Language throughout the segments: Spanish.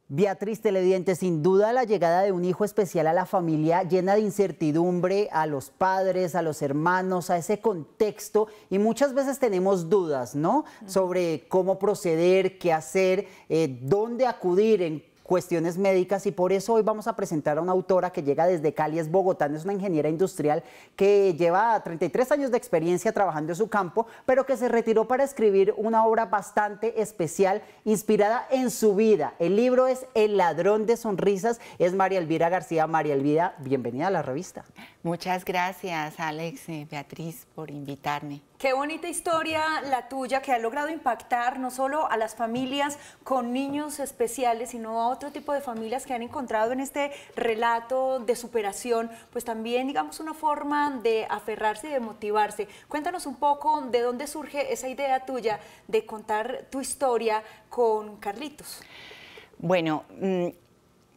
Beatriz, televidente, sin duda la llegada de un hijo especial a la familia llena de incertidumbre a los padres, a los hermanos, a ese contexto, y muchas veces tenemos dudas, ¿no? Sobre cómo proceder, qué hacer, dónde acudir en cuestiones médicas, y por eso hoy vamos a presentar a una autora que llega desde Cali, es bogotana, es una ingeniera industrial que lleva 33 años de experiencia trabajando en su campo, pero que se retiró para escribir una obra bastante especial, inspirada en su vida. El libro es El ladrón de sonrisas, es María Elvira García. María Elvira, bienvenida a la revista. Muchas gracias, Alex, Beatriz, por invitarme. Qué bonita historia la tuya, que ha logrado impactar no solo a las familias con niños especiales, sino a otro tipo de familias que han encontrado en este relato de superación, pues también, digamos, una forma de aferrarse y de motivarse. Cuéntanos un poco de dónde surge esa idea tuya de contar tu historia con Carlitos. Bueno,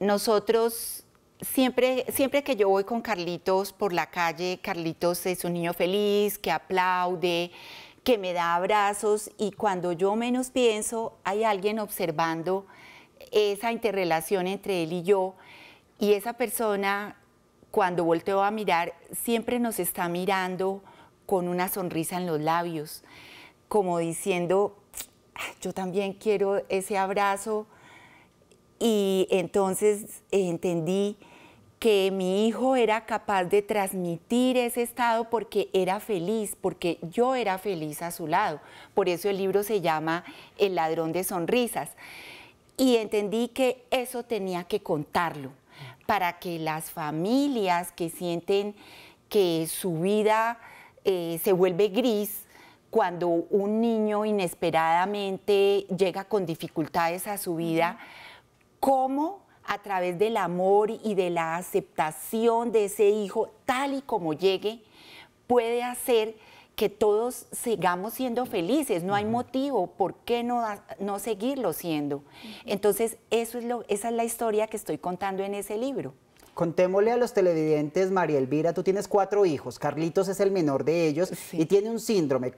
nosotros... Siempre que yo voy con Carlitos por la calle, Carlitos es un niño feliz, que aplaude, que me da abrazos, y cuando yo menos pienso hay alguien observando esa interrelación entre él y yo, y esa persona, cuando volteo a mirar, siempre nos está mirando con una sonrisa en los labios, como diciendo, yo también quiero ese abrazo. Y entonces entendí que mi hijo era capaz de transmitir ese estado porque era feliz, porque yo era feliz a su lado. Por eso el libro se llama El ladrón de sonrisas. Y entendí que eso tenía que contarlo para que las familias que sienten que su vida se vuelve gris cuando un niño inesperadamente llega con dificultades a su vida, cómo a través del amor y de la aceptación de ese hijo, tal y como llegue, puede hacer que todos sigamos siendo felices. No hay motivo por qué no seguirlo siendo. Entonces, esa es la historia que estoy contando en ese libro. Contémosle a los televidentes, María Elvira, tú tienes 4 hijos, Carlitos es el menor de ellos, sí, y tiene un síndrome.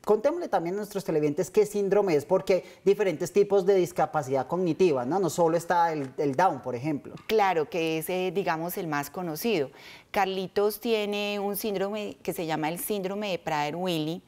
Contémosle también a nuestros televidentes qué síndrome es, porque hay diferentes tipos de discapacidad cognitiva, ¿no? No solo está el Down, por ejemplo. Claro, que es, digamos, el más conocido. Carlitos tiene un síndrome que se llama el síndrome de Prader-Willi.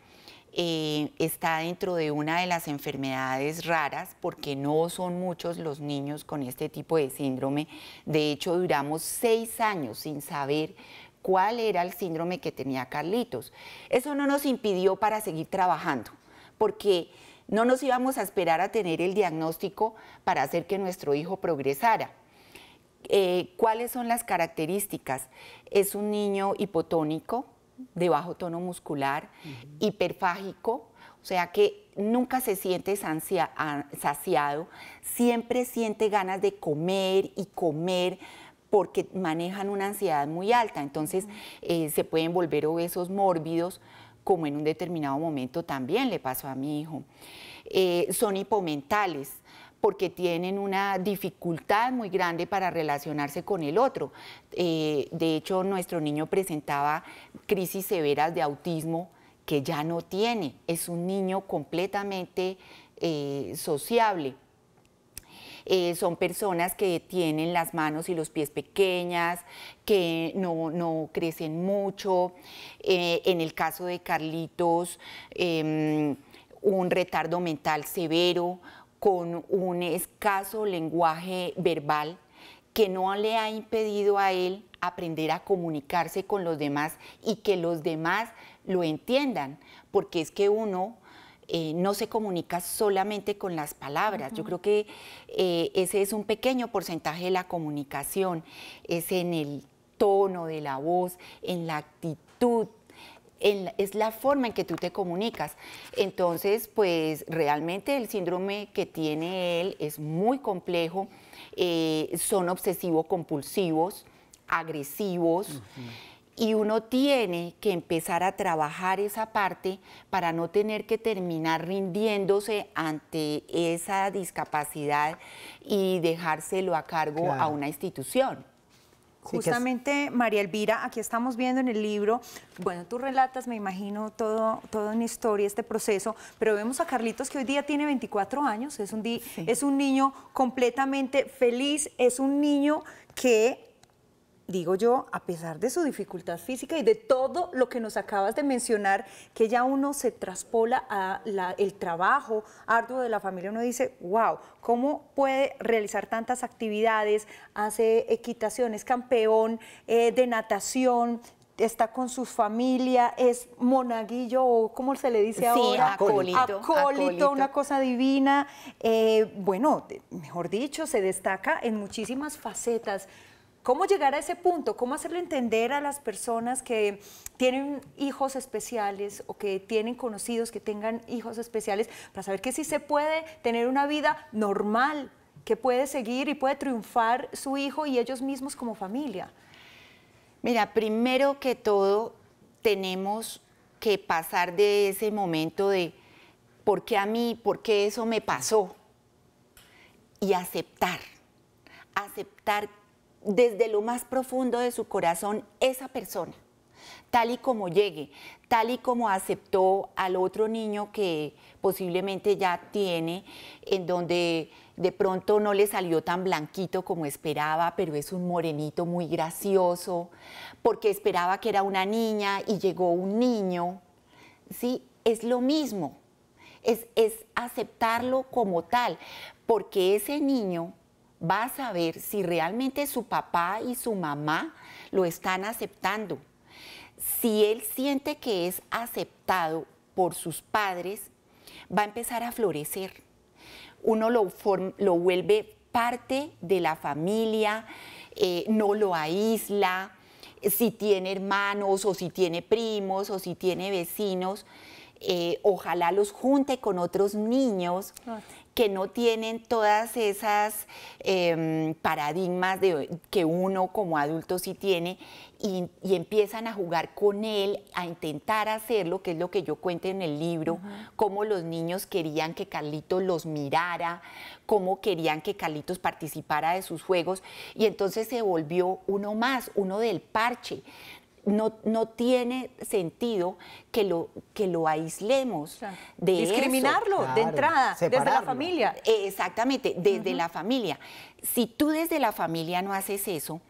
Está dentro de una de las enfermedades raras, porque no son muchos los niños con este tipo de síndrome. De hecho, duramos 6 años sin saber cuál era el síndrome que tenía Carlitos. Eso no nos impidió para seguir trabajando, porque no nos íbamos a esperar a tener el diagnóstico para hacer que nuestro hijo progresara. ¿Cuáles son las características? Es un niño hipotónico, de bajo tono muscular, hiperfágico, o sea que nunca se siente saciado, siempre siente ganas de comer y comer, porque manejan una ansiedad muy alta. Entonces se pueden volver obesos mórbidos, como en un determinado momento también le pasó a mi hijo. Son hipomentales, porque tienen una dificultad muy grande para relacionarse con el otro. De hecho, nuestro niño presentaba crisis severas de autismo, que ya no tiene. Es un niño completamente sociable. Son personas que tienen las manos y los pies pequeñas, que no crecen mucho. En el caso de Carlitos, un retardo mental severo, con un escaso lenguaje verbal, que no le ha impedido a él aprender a comunicarse con los demás y que los demás lo entiendan, porque es que uno no se comunica solamente con las palabras. Yo creo que ese es un pequeño porcentaje de la comunicación, es en el tono de la voz, en la actitud, es la forma en que tú te comunicas. Entonces, pues realmente el síndrome que tiene él es muy complejo, son obsesivo-compulsivos, agresivos, y uno tiene que empezar a trabajar esa parte para no tener que terminar rindiéndose ante esa discapacidad y dejárselo a cargo a una institución. Justamente, María Elvira, aquí estamos viendo en el libro, bueno, tú relatas, me imagino, todo en historia, este proceso, pero vemos a Carlitos que hoy día tiene 24 años, es un niño completamente feliz, es un niño que, digo yo, a pesar de su dificultad física y de todo lo que nos acabas de mencionar, que ya uno se traspola a el trabajo arduo de la familia, uno dice, wow, ¿cómo puede realizar tantas actividades? Hace equitación, es campeón de natación, está con su familia, es monaguillo, o ¿cómo se le dice ahora? Acólito, una cosa divina. Bueno, mejor dicho, se destaca en muchísimas facetas. ¿Cómo llegar a ese punto? ¿Cómo hacerle entender a las personas que tienen hijos especiales o que tienen conocidos que tengan hijos especiales para saber que sí se puede tener una vida normal, que puede seguir y puede triunfar su hijo y ellos mismos como familia? Mira, primero que todo tenemos que pasar de ese momento de ¿por qué a mí? ¿Por qué eso me pasó? Y aceptar desde lo más profundo de su corazón esa persona, tal y como llegue, tal y como aceptó al otro niño que posiblemente ya tiene, en donde de pronto no le salió tan blanquito como esperaba, pero es un morenito muy gracioso, porque esperaba que era una niña y llegó un niño, ¿sí? Es lo mismo, es aceptarlo como tal, porque ese niño va a saber si realmente su papá y su mamá lo están aceptando. Si él siente que es aceptado por sus padres, va a empezar a florecer. Uno lo vuelve parte de la familia, no lo aísla. Si tiene hermanos o si tiene primos o si tiene vecinos, ojalá los junte con otros niños que no tienen todas esas paradigmas que uno como adulto sí tiene y empiezan a jugar con él, a intentar hacerlo, que es lo que yo cuento en el libro, cómo los niños querían que Carlitos los mirara, cómo querían que Carlitos participara de sus juegos, y entonces se volvió uno más, uno del parche. No tiene sentido que lo aislemos de discriminarlo eso. De entrada, separarlo. Desde la familia. Exactamente, desde la familia. Si tú desde la familia no haces eso,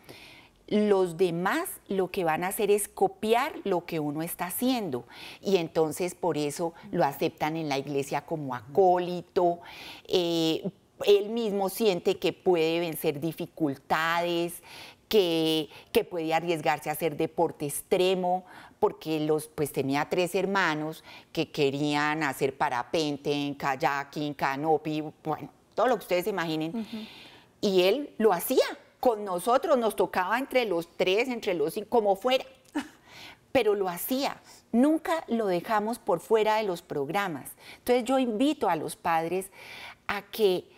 los demás lo que van a hacer es copiar lo que uno está haciendo, y entonces por eso lo aceptan en la iglesia como acólito. Él mismo siente que puede vencer dificultades, que puede arriesgarse a hacer deporte extremo, porque pues tenía 3 hermanos que querían hacer parapente, kayaking, canopy, bueno, todo lo que ustedes se imaginen. Y él lo hacía con nosotros, nos tocaba entre los 3, entre los 5, como fuera, pero lo hacía. Nunca lo dejamos por fuera de los programas. Entonces yo invito a los padres a que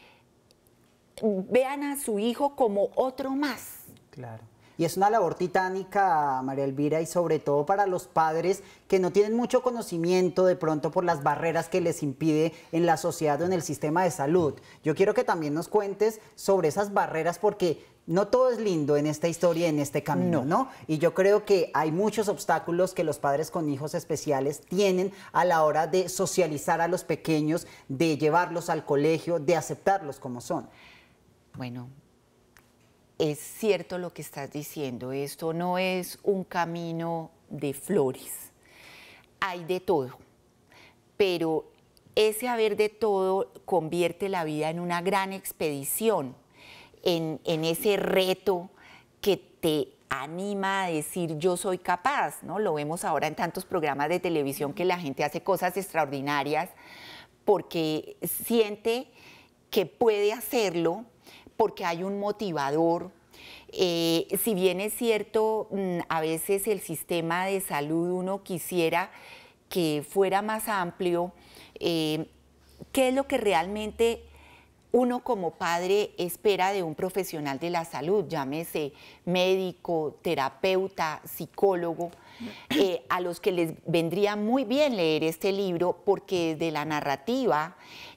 vean a su hijo como otro más. Claro. Y es una labor titánica, María Elvira, y sobre todo para los padres que no tienen mucho conocimiento de pronto por las barreras que les impide en la sociedad o en el sistema de salud. Yo quiero que también nos cuentes sobre esas barreras, porque no todo es lindo en esta historia, en este camino, ¿no? Y yo creo que hay muchos obstáculos que los padres con hijos especiales tienen a la hora de socializar a los pequeños, de llevarlos al colegio, de aceptarlos como son. Bueno, es cierto lo que estás diciendo, esto no es un camino de flores, hay de todo, pero ese haber de todo convierte la vida en una gran expedición, en ese reto que te anima a decir yo soy capaz, ¿no? Lo vemos ahora en tantos programas de televisión que la gente hace cosas extraordinarias porque siente que puede hacerlo, porque hay un motivador. Si bien es cierto, a veces el sistema de salud uno quisiera que fuera más amplio, ¿qué es lo que realmente uno como padre espera de un profesional de la salud? Llámese médico, terapeuta, psicólogo, a los que les vendría muy bien leer este libro, porque desde la narrativa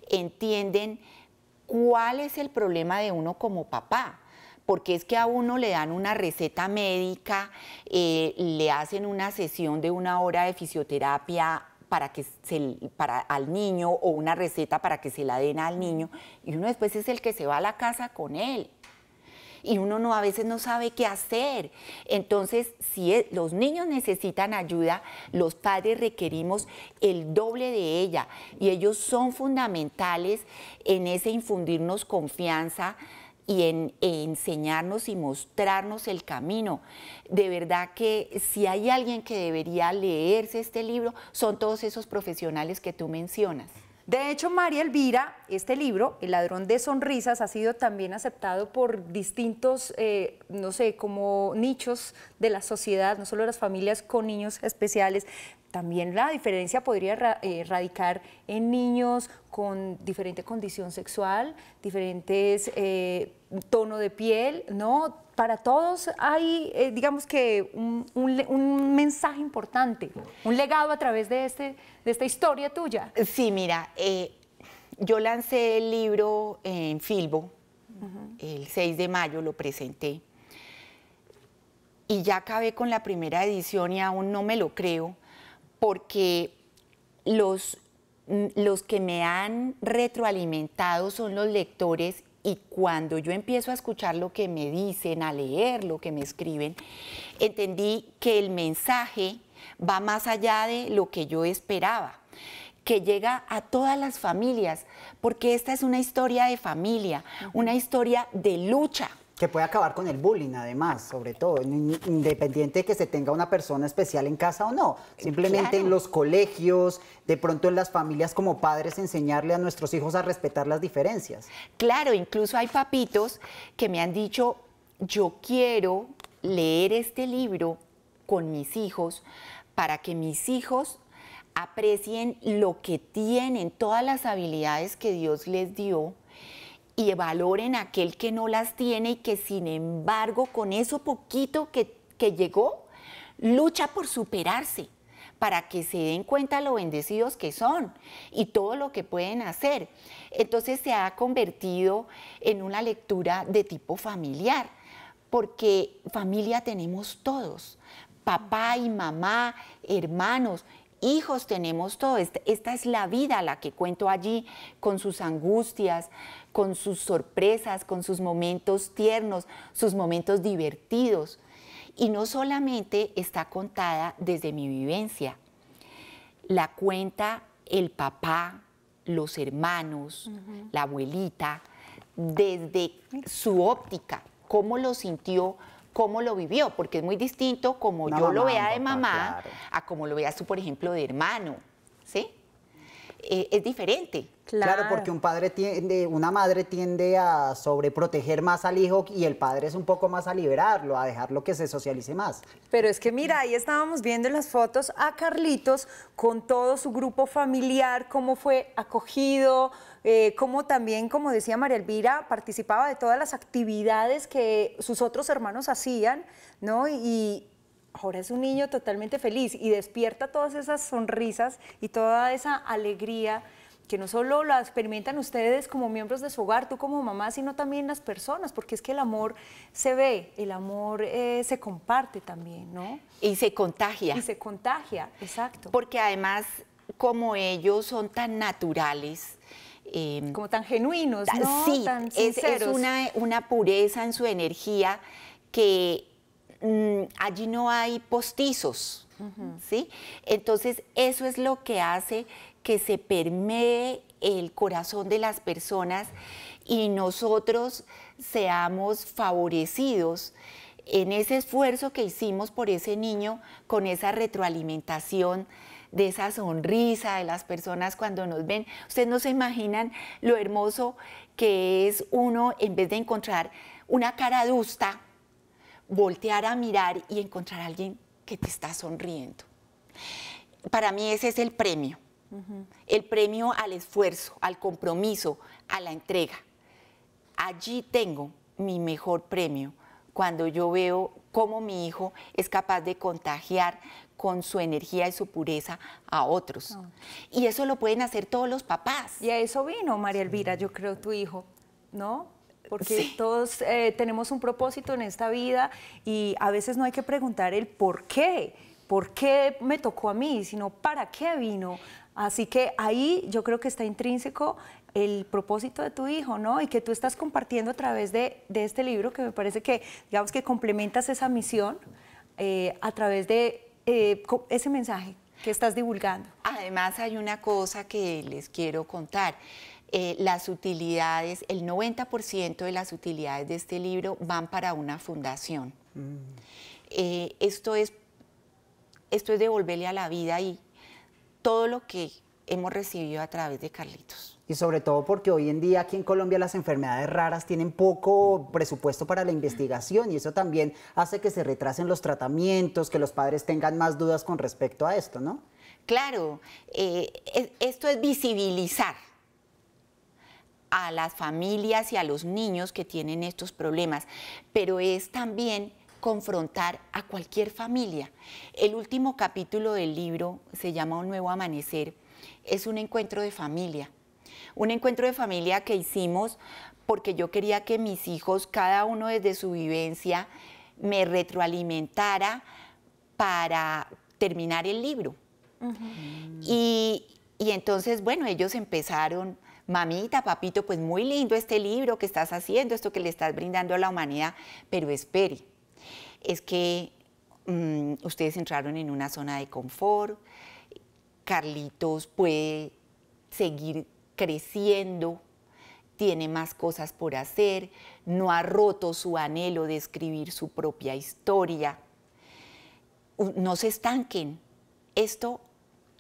entienden cuál es el problema de uno como papá, porque es que a uno le dan una receta médica, le hacen una sesión de 1 hora de fisioterapia al niño, o una receta para que se la den al niño, y uno después es el que se va a la casa con él. Y uno a veces no sabe qué hacer. Entonces, si los niños necesitan ayuda, los padres requerimos el doble de ella. Y ellos son fundamentales en ese infundirnos confianza y en enseñarnos y mostrarnos el camino. De verdad que si hay alguien que debería leerse este libro, son todos esos profesionales que tú mencionas. De hecho, María Elvira, este libro, El ladrón de sonrisas, ha sido también aceptado por distintos, no sé, como nichos de la sociedad, no solo las familias con niños especiales. También la diferencia podría radicar en niños con diferente condición sexual, diferentes tono de piel, ¿no? Para todos hay, digamos que, un mensaje importante, un legado a través de esta historia tuya. Sí, mira, yo lancé el libro en Filbo, el 6 de mayo lo presenté, y ya acabé con la primera edición y aún no me lo creo, porque los que me han retroalimentado son los lectores, y cuando yo empiezo a escuchar lo que me dicen, a leer lo que me escriben, entendí que el mensaje va más allá de lo que yo esperaba, que llega a todas las familias, porque esta es una historia de familia, una historia de lucha. Que puede acabar con el bullying, además, sobre todo, independiente de que se tenga una persona especial en casa o no. Simplemente Claro. en los colegios, de pronto en las familias como padres, enseñarle a nuestros hijos a respetar las diferencias. Claro, incluso hay papitos que me han dicho, yo quiero leer este libro con mis hijos para que mis hijos aprecien lo que tienen, todas las habilidades que Dios les dio, y valoren a aquel que no las tiene y que sin embargo con eso poquito que llegó, lucha por superarse, para que se den cuenta lo bendecidos que son y todo lo que pueden hacer. Entonces se ha convertido en una lectura de tipo familiar, porque familia tenemos todos, papá y mamá, hermanos, hijos tenemos todo. Esta es la vida la que cuento allí, con sus angustias, con sus sorpresas, con sus momentos tiernos, sus momentos divertidos. Y no solamente está contada desde mi vivencia, la cuenta el papá, los hermanos, la abuelita, desde su óptica, cómo lo sintió, cómo lo vivió, porque es muy distinto como Una yo lo mamá, vea un de papá, mamá, claro. a como lo veas tú, por ejemplo, de hermano, ¿sí? Es diferente. Claro, porque una madre tiende a sobreproteger más al hijo y el padre es un poco más a liberarlo, a dejarlo que se socialice más. Pero es que mira, ahí estábamos viendo en las fotos a Carlitos con todo su grupo familiar, cómo fue acogido, cómo también, como decía María Elvira, participaba de todas las actividades que sus otros hermanos hacían, ¿no? Y ahora es un niño totalmente feliz y despierta todas esas sonrisas y toda esa alegría que no solo la experimentan ustedes como miembros de su hogar, tú como mamá, sino también las personas, porque es que el amor se ve, el amor se comparte también, ¿no? Y se contagia. Y se contagia, exacto. Porque además, como ellos son tan naturales, Como tan genuinos, ¿no? sí, Tan es sinceros. una pureza en su energía que allí no hay postizos, ¿sí? Entonces, eso es lo que hace que se permee el corazón de las personas y nosotros seamos favorecidos en ese esfuerzo que hicimos por ese niño, con esa retroalimentación de esa sonrisa de las personas cuando nos ven. Ustedes no se imaginan lo hermoso que es uno, en vez de encontrar una cara adusta, voltear a mirar y encontrar a alguien que te está sonriendo. Para mí ese es el premio. El premio al esfuerzo, al compromiso, a la entrega. Allí tengo mi mejor premio, cuando yo veo cómo mi hijo es capaz de contagiar con su energía y su pureza a otros. Y eso lo pueden hacer todos los papás. Y a eso vino María Elvira, yo creo, tu hijo, ¿no? porque Sí. todos tenemos un propósito en esta vida y a veces no hay que preguntar el por qué me tocó a mí, sino para qué vino. Así que ahí yo creo que está intrínseco el propósito de tu hijo, ¿no? Y que tú estás compartiendo a través de este libro, que me parece que, digamos, que complementas esa misión a través de ese mensaje que estás divulgando. Además, hay una cosa que les quiero contar. Las utilidades, el 90% de las utilidades de este libro van para una fundación. Esto es devolverle a la vida y todo lo que hemos recibido a través de Carlitos. Y sobre todo porque hoy en día aquí en Colombia las enfermedades raras tienen poco presupuesto para la investigación y eso también hace que se retrasen los tratamientos, que los padres tengan más dudas con respecto a esto, ¿no? Claro, esto es visibilizar a las familias y a los niños que tienen estos problemas, pero es también confrontar a cualquier familia. El último capítulo del libro se llama Un nuevo amanecer, es un encuentro de familia. Un encuentro de familia que hicimos porque yo quería que mis hijos, cada uno desde su vivencia, me retroalimentara para terminar el libro. Y entonces, bueno, ellos empezaron, mamita, papito, pues muy lindo este libro que estás haciendo, esto que le estás brindando a la humanidad, pero espere, es que ustedes entraron en una zona de confort, Carlitos puede seguir creciendo, tiene más cosas por hacer, no ha roto su anhelo de escribir su propia historia. No se estanquen, esto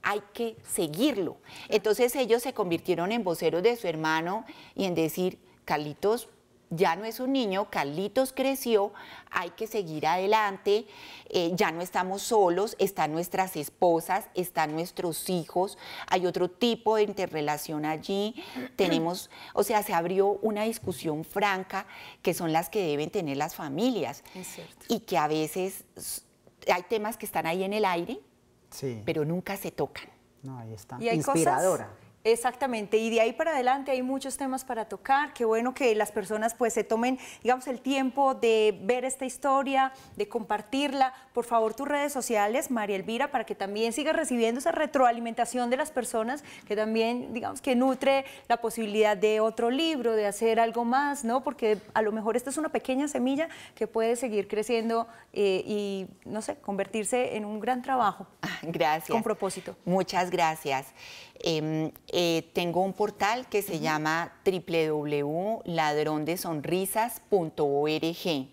hay que seguirlo. Entonces ellos se convirtieron en voceros de su hermano y en decir, Carlitos ya no es un niño, Carlitos creció, hay que seguir adelante, ya no estamos solos, están nuestras esposas, están nuestros hijos, hay otro tipo de interrelación allí, tenemos, o sea, se abrió una discusión franca que son las que deben tener las familias. Es cierto. Y que a veces hay temas que están ahí en el aire, Sí. pero nunca se tocan. No, ahí está. Y hay Inspiradora. cosas, exactamente, y de ahí para adelante hay muchos temas para tocar. Qué bueno que las personas pues se tomen, digamos, el tiempo de ver esta historia, de compartirla. Por favor, tus redes sociales, María Elvira, para que también sigas recibiendo esa retroalimentación de las personas, que también, digamos, que nutre la posibilidad de otro libro, de hacer algo más, ¿no? Porque a lo mejor esta es una pequeña semilla que puede seguir creciendo y, no sé, convertirse en un gran trabajo. Gracias. Con propósito. Muchas gracias. Tengo un portal que se llama www.ladrondesonrisas.org.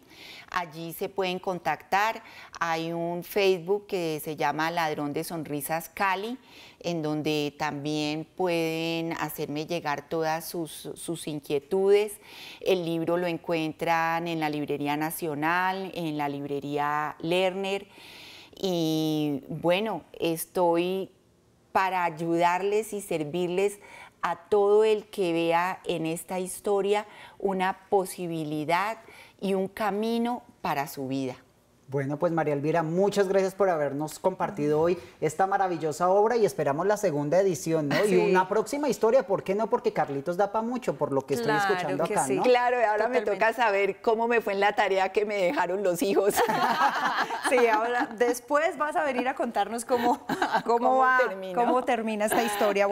Allí se pueden contactar. Hay un Facebook que se llama Ladrón de Sonrisas Cali, en donde también pueden hacerme llegar todas sus inquietudes. El libro lo encuentran en la Librería Nacional, en la Librería Lerner. Y bueno, estoy para ayudarles y servirles a todo el que vea en esta historia una posibilidad y un camino para su vida. Bueno, pues María Elvira, muchas gracias por habernos compartido hoy esta maravillosa obra y esperamos la segunda edición, ¿no? Sí. Y una próxima historia, ¿por qué no? Porque Carlitos da para mucho, por lo que estoy Claro escuchando que acá, sí. ¿no? Claro, y ahora Totalmente. me toca saber cómo me fue en la tarea que me dejaron los hijos. Sí, ahora después vas a venir a contarnos cómo ¿Cómo va, terminó? cómo termina esta historia.